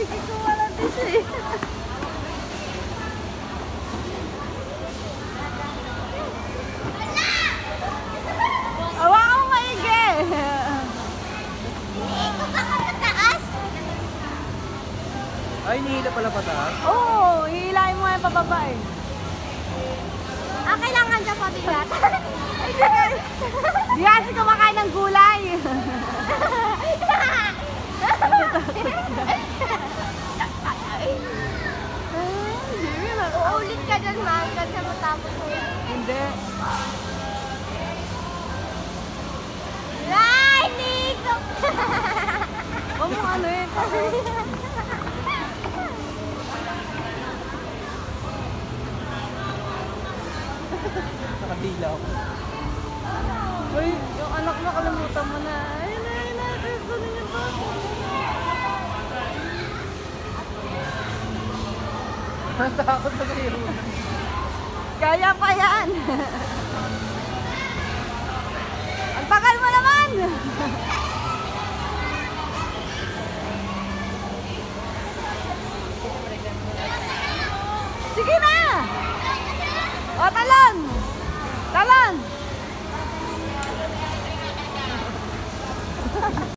Kikuha lang din siya eh. Awa ka mo maigi. Ikaw ba ka pataas? Ay, nihila pala pataas. Oo, hihilahin mo yung pababa eh. Ah, kailangan dyan pabigat. Di kasi kumakain ng gulay. Uulit ka dyan, ma. Hanggang sa matapos mo. Hindi. Ay, Nico! Huwag mo ano eh. Nakadila ako. Uy, yung anak mo kalimutan mo na. Ayun na, gusto niya ba? Natakot na kayo. Kaya pa yan. Ang tagal mo naman. Sige na. O, talon.